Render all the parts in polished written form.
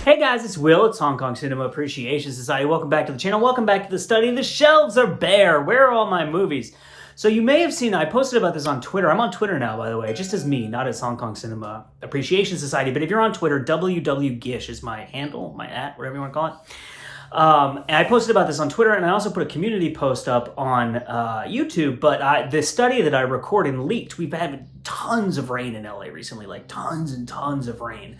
Hey guys, it's Will. It's Hong Kong Cinema Appreciation Society. Welcome back to the channel. Welcome back to the study. The shelves are bare. Where are all my movies? So you may have seen, I posted about this on Twitter. I'm on Twitter now, by the way, just as me, not as Hong Kong Cinema Appreciation Society. But if you're on Twitter, WWGish is my handle, my @ whatever you want to call it. And I posted about this on Twitter, and I also put a community post up on YouTube. But the study that I recorded and leaked, we've had tons of rain in LA recently, like tons and tons of rain.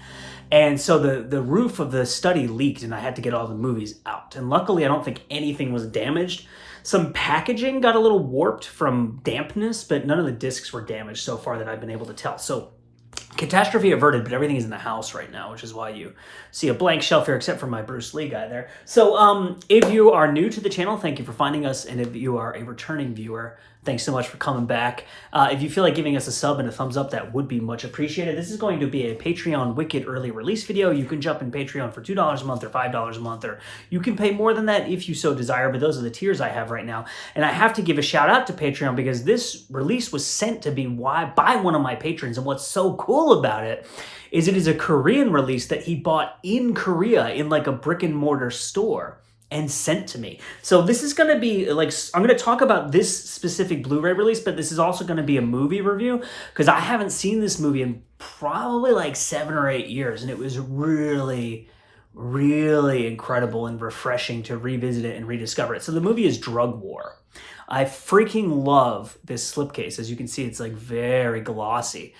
And so the roof of the study leaked, and I had to get all the movies out. And luckily, I don't think anything was damaged. Some packaging got a little warped from dampness, but none of the discs were damaged so far that I've been able to tell. So catastrophe averted, but everything is in the house right now, which is why you see a blank shelf here, except for my Bruce Lee guy there. So if you are new to the channel, thank you for finding us. And if you are a returning viewer, thanks so much for coming back. If you feel like giving us a sub and a thumbs up, that would be much appreciated. This is going to be a Patreon Wicked early release video. You can jump in Patreon for $2 a month or $5 a month, or you can pay more than that if you so desire, but those are the tiers I have right now. And I have to give a shout out to Patreon because this release was sent to me by one of my patrons. And what's so cool about it is a Korean release that he bought in Korea in like a brick and mortar store and sent to me. So this is going to be like, I'm going to talk about this specific Blu-ray release, but this is also going to be a movie review because I haven't seen this movie in probably like 7 or 8 years. And it was really, really incredible and refreshing to revisit it and rediscover it. So the movie is Drug War. I freaking love this slipcase. As you can see, it's like very glossy.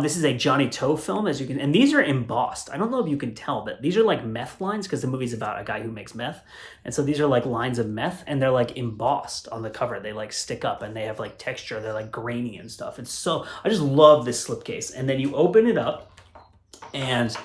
This is a Johnnie film, as you can, and these are embossed. I don't know if you can tell, but these are like meth lines because the movie's about a guy who makes meth. And so these are like lines of meth, and they're like embossed on the cover. They like stick up and they have like texture. They're like grainy and stuff. It's so, I just love this slipcase. And then you open it up and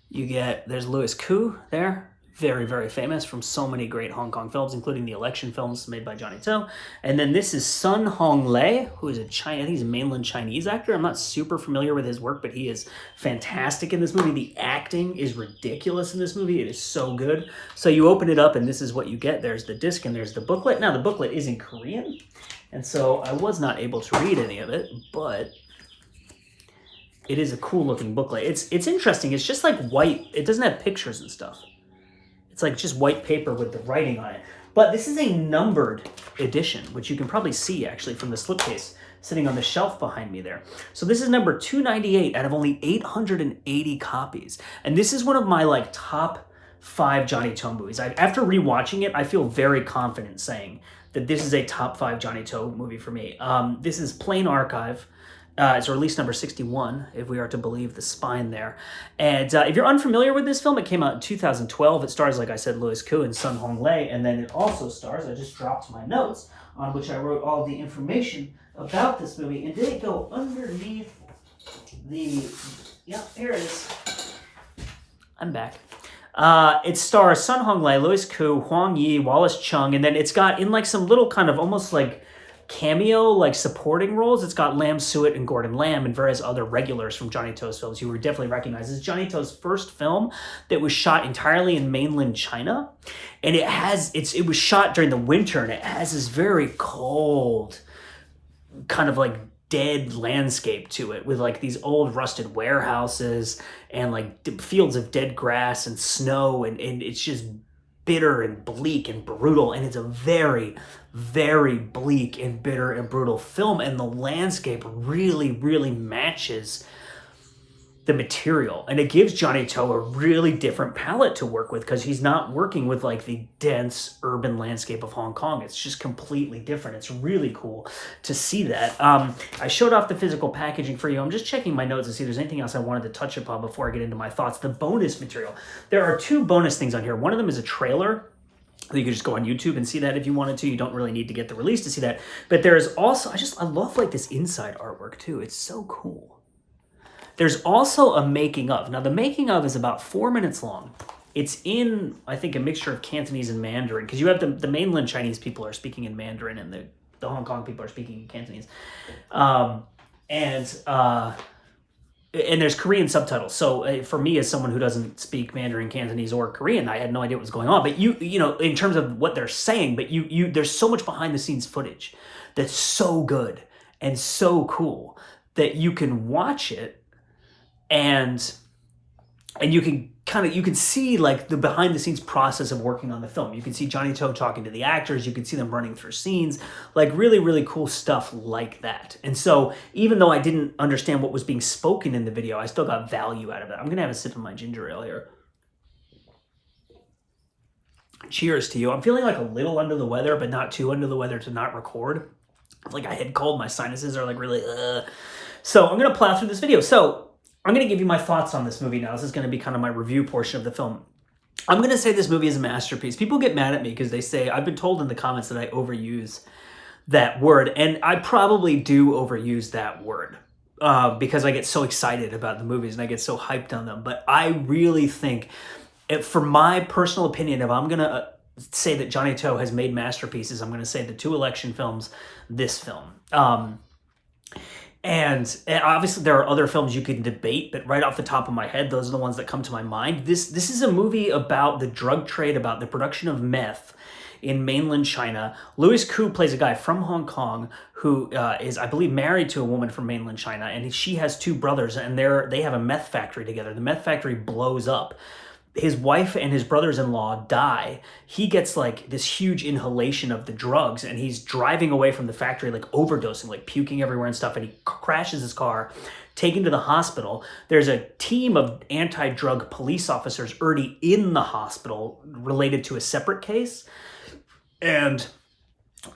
you get, there's Louis Koo there. Very, very famous from so many great Hong Kong films, including the election films made by Johnnie To. And then this is Sun Hong Lei, who is I think he's a mainland Chinese actor. I'm not super familiar with his work, but he is fantastic in this movie. The acting is ridiculous in this movie. It is so good. So you open it up, and this is what you get. There's the disc, and there's the booklet. Now, the booklet is in Korean, and so I was not able to read any of it, but it is a cool-looking booklet. It's interesting. It's just like white. It doesn't have pictures and stuff. It's like just white paper with the writing on it. But this is a numbered edition, which you can probably see actually from the slipcase sitting on the shelf behind me there. So this is number 298 out of only 880 copies. And this is one of my like top 5 Johnnie To movies. After rewatching it, I feel very confident saying that this is a top 5 Johnnie To movie for me. This is Plain Archive. It's release number 61, if we are to believe the spine there. And if you're unfamiliar with this film, it came out in 2012. It stars, like I said, Louis Koo and Sun Hong Lei. And then it also stars, I just dropped my notes, on which I wrote all the information about this movie. And did it go underneath the... Yeah, here it is. I'm back. It stars Sun Hong Lei, Louis Koo, Huang Yi, Wallace Chung, and then it's got in like some little kind of almost like cameo, like supporting roles. It's got Lam Suet and Gordon Lam and various other regulars from Johnnie To's films you would definitely recognize. This is Johnnie To's first film that was shot entirely in mainland China, and it was shot during the winter, and it has this very cold, kind of like dead landscape to it with like these old rusted warehouses and like fields of dead grass and snow, and it's just bitter and bleak and brutal, and it's a very, very bleak and bitter and brutal film, and the landscape really, really matches the material, and it gives Johnnie To a really different palette to work with because he's not working with like the dense urban landscape of Hong Kong. It's just completely different. It's really cool to see that. I showed off the physical packaging for you. I'm just checking my notes to see if there's anything else I wanted to touch upon before I get into my thoughts. The bonus material. There are 2 bonus things on here. One of them is a trailer. You could just go on YouTube and see that if you wanted to. You don't really need to get the release to see that. But there's also, I love like this inside artwork too. It's so cool. There's also a making of. Now, the making of is about 4 minutes long. It's in, I think, a mixture of Cantonese and Mandarin, because you have the mainland Chinese people are speaking in Mandarin, and the Hong Kong people are speaking in Cantonese. And there's Korean subtitles. So for me, as someone who doesn't speak Mandarin, Cantonese, or Korean, I had no idea what was going on. But you know, in terms of what they're saying, but there's so much behind the scenes footage that's so good and so cool that you can watch it and you can kind of, you can see like the behind the scenes process of working on the film. You can see Johnnie To talking to the actors. You can see them running through scenes, like really, really cool stuff like that. And so even though I didn't understand what was being spoken in the video, I still got value out of it. I'm going to have a sip of my ginger ale here. Cheers to you. I'm feeling like a little under the weather, but not too under the weather to not record. It's like I had cold. My sinuses are like really, So I'm going to plow through this video. So I'm going to give you my thoughts on this movie now. This is going to be kind of my review portion of the film. I'm going to say this movie is a masterpiece. People get mad at me because they say, I've been told in the comments that I overuse that word. And I probably do overuse that word because I get so excited about the movies and I get so hyped on them. But I really think, for my personal opinion, if I'm going to say that Johnnie To has made masterpieces, I'm going to say the 2 election films, this film. And obviously there are other films you can debate, but right off the top of my head, those are the ones that come to my mind. This is a movie about the drug trade, about the production of meth in mainland China. Louis Koo plays a guy from Hong Kong who is, I believe, married to a woman from mainland China, and she has 2 brothers, and they have a meth factory together. The meth factory blows up. His wife and his brothers-in-law die. He gets like this huge inhalation of the drugs, and he's driving away from the factory, like overdosing, like puking everywhere and stuff, and he crashes his car, taken to the hospital. There's a team of anti-drug police officers already in the hospital related to a separate case. And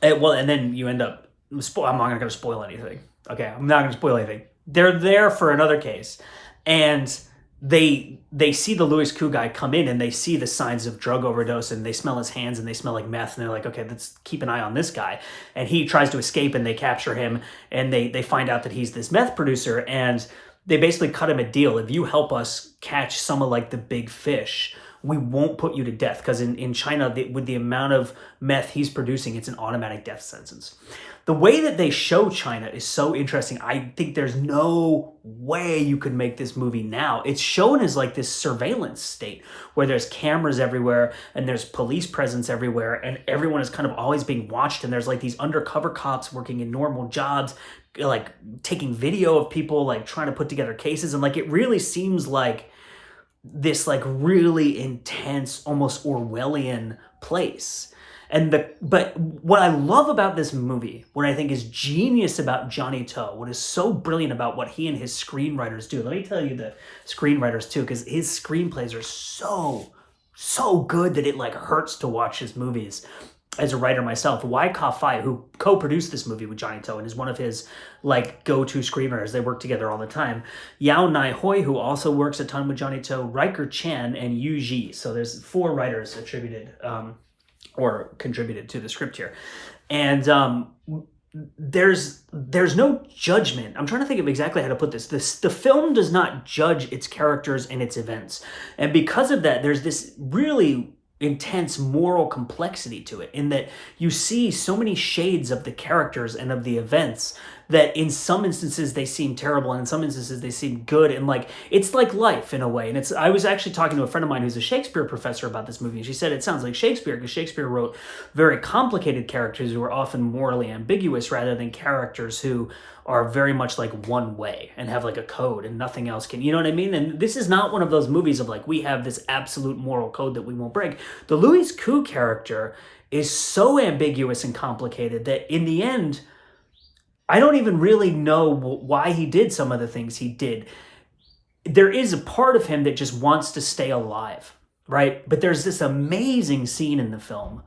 then you end up, I'm not going to spoil anything. Okay, I'm not going to spoil anything. They're there for another case, and they see the Louis Koo guy come in, and they see the signs of drug overdose, and they smell his hands and they smell like meth, and they're like, okay, let's keep an eye on this guy. And he tries to escape, and they capture him, and they find out that he's this meth producer, and they basically cut him a deal. If you help us catch some of like the big fish, we won't put you to death, because in China, with the amount of meth he's producing, it's an automatic death sentence. The way that they show China is so interesting. I think there's no way you could make this movie now. It's shown as like this surveillance state where there's cameras everywhere and there's police presence everywhere, and everyone is kind of always being watched, and there's like these undercover cops working in normal jobs, like taking video of people, like trying to put together cases, and like it really seems like this like really intense, almost Orwellian place. But what I love about this movie, what I think is genius about Johnnie To, what is so brilliant about what he and his screenwriters do. Let me tell you the screenwriters too, because his screenplays are so good that it like hurts to watch his movies. As a writer myself, Wai Ka-fai, who co-produced this movie with Johnnie To and is one of his like go-to screenwriters, they work together all the time. Yao Nai Hoi, who also works a ton with Johnnie To, Riker Chan, and Yu Ji. So there's 4 writers attributed or contributed to the script here. And there's no judgment. I'm trying to think of exactly how to put this. The film does not judge its characters and its events. And because of that, there's this really intense moral complexity to it, in that you see so many shades of the characters and of the events that in some instances they seem terrible and in some instances they seem good, and like it's like life in a way. And I was actually talking to a friend of mine who's a Shakespeare professor about this movie, and she said it sounds like Shakespeare, because Shakespeare wrote very complicated characters who are often morally ambiguous rather than characters who are very much like one way and have like a code and nothing else can, you know what I mean? And this is not one of those movies of like, we have this absolute moral code that we won't break. The Louis Koo character is so ambiguous and complicated that in the end, I don't even really know why he did some of the things he did. There is a part of him that just wants to stay alive, right? But there's this amazing scene in the film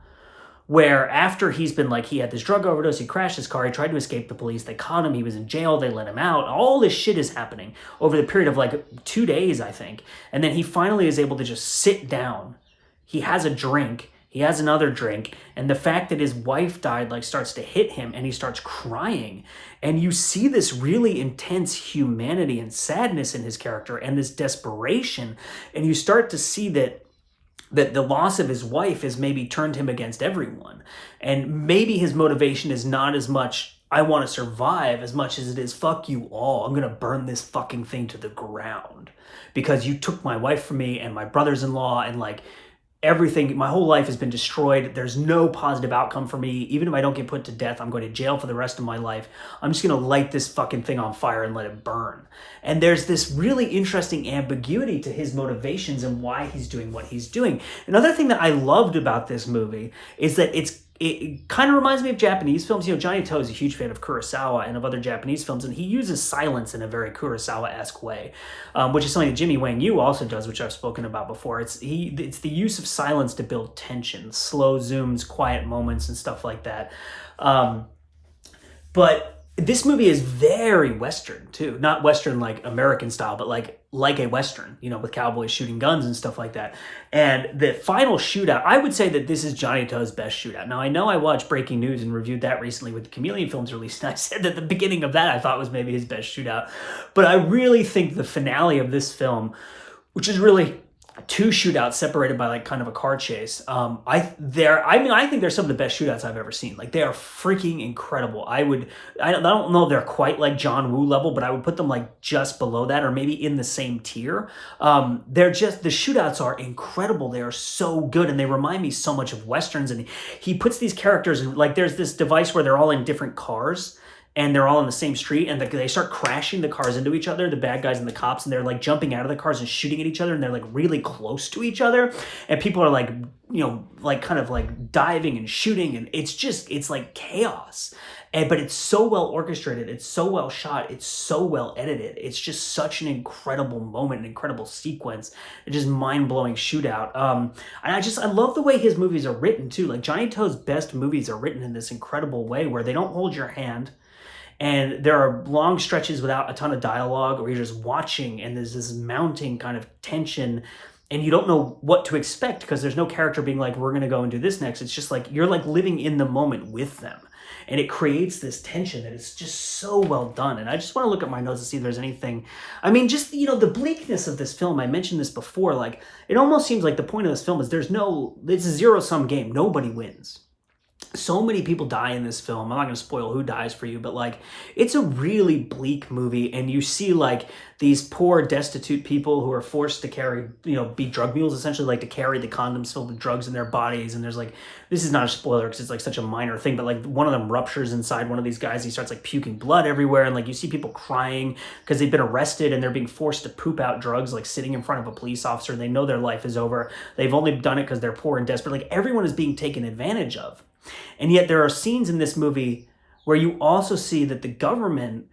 where after he's been like, he had this drug overdose, he crashed his car, he tried to escape the police, they caught him, he was in jail, they let him out, all this shit is happening over the period of like 2 days, I think. And then he finally is able to just sit down. He has a drink, he has another drink, and the fact that his wife died like starts to hit him, and he starts crying. And you see this really intense humanity and sadness in his character and this desperation, and you start to see that the loss of his wife has maybe turned him against everyone. And maybe his motivation is not as much, I want to survive, as much as it is, fuck you all. I'm going to burn this fucking thing to the ground because you took my wife from me and my brothers-in-law, and like, everything, my whole life has been destroyed. There's no positive outcome for me. Even if I don't get put to death, I'm going to jail for the rest of my life. I'm just going to light this fucking thing on fire and let it burn. And there's this really interesting ambiguity to his motivations and why he's doing what he's doing. Another thing that I loved about this movie is that it kind of reminds me of Japanese films. You know, Johnnie is a huge fan of Kurosawa and of other Japanese films, and he uses silence in a very Kurosawa-esque way, which is something that Jimmy Wang Yu also does, which I've spoken about before. It's the use of silence to build tension, slow zooms, quiet moments, and stuff like that. But this movie is very Western too. Not Western like American style, but like a Western, you know, with cowboys shooting guns and stuff like that. And the final shootout, I would say that this is Johnnie To's best shootout. Now, I know I watched Breaking News and reviewed that recently with the Chameleon films released, and I said that the beginning of that I thought was maybe his best shootout. But I really think the finale of this film, which is really two shootouts separated by like kind of a car chase. I think they're some of the best shootouts I've ever seen. Like, they are freaking incredible. I don't know if they're quite like John Woo level, but I would put them like just below that or maybe in the same tier. The shootouts are incredible. They are so good, and they remind me so much of Westerns. And he puts these characters in, like, there's this device where they're all in different cars, and they're all on the same street, and they start crashing the cars into each other, the bad guys and the cops, and they're like jumping out of the cars and shooting at each other, and they're like really close to each other, and people are like, you know, like kind of like diving and shooting, and it's like chaos. But it's so well orchestrated, it's so well shot, it's so well edited. It's just such an incredible moment, an incredible sequence, and just mind-blowing shootout. And I love the way his movies are written too. Like, Johnnie To's best movies are written in this incredible way where they don't hold your hand. And there are long stretches without a ton of dialogue, or you're just watching and there's this mounting kind of tension and you don't know what to expect because there's no character being like, we're going to go and do this next. It's just like, you're like living in the moment with them. And it creates this tension that is just so well done. And I just want to look at my notes to see if there's anything. I mean, just, you know, the bleakness of this film, I mentioned this before, like, it almost seems like the point of this film is it's a zero-sum game. Nobody wins. So many people die in this film. I'm not going to spoil who dies for you, but like, it's a really bleak movie, and you see like these poor, destitute people who are forced to carry, you know, be drug mules, essentially, like to carry the condoms filled with drugs in their bodies. And there's like, this is not a spoiler because it's like such a minor thing, but like one of them ruptures inside one of these guys. He starts like puking blood everywhere, and like you see people crying because they've been arrested and they're being forced to poop out drugs, like sitting in front of a police officer. They know their life is over. They've only done it because they're poor and desperate. Like, everyone is being taken advantage of. And yet there are scenes in this movie where you also see that the government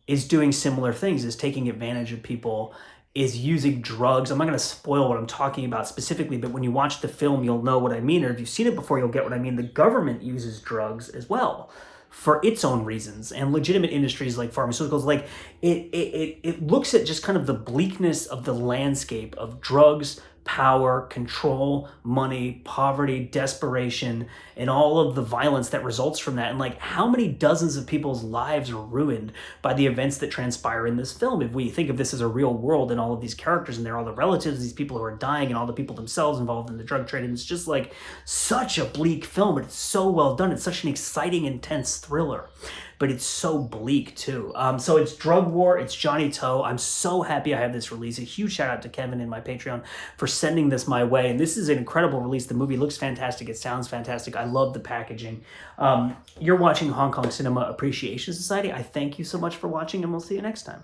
is doing similar things, is taking advantage of people, is using drugs. I'm not going to spoil what I'm talking about specifically, but when you watch the film, you'll know what I mean. Or if you've seen it before, you'll get what I mean. The government uses drugs as well for its own reasons, and legitimate industries like pharmaceuticals. Like, it looks at just kind of the bleakness of the landscape of drugs, power, control, money, poverty, desperation, and all of the violence that results from that. And like, how many dozens of people's lives are ruined by the events that transpire in this film? If we think of this as a real world and all of these characters and they're all the relatives, these people who are dying, and all the people themselves involved in the drug trade, and it's just like such a bleak film, but it's so well done. It's such an exciting, intense thriller, but it's so bleak too. So it's Drug War, it's Johnnie To. I'm so happy I have this release. A huge shout out to Kevin in my Patreon for sending this my way. And this is an incredible release. The movie looks fantastic. It sounds fantastic. I love the packaging. You're watching Hong Kong Cinema Appreciation Society. I thank you so much for watching, and we'll see you next time.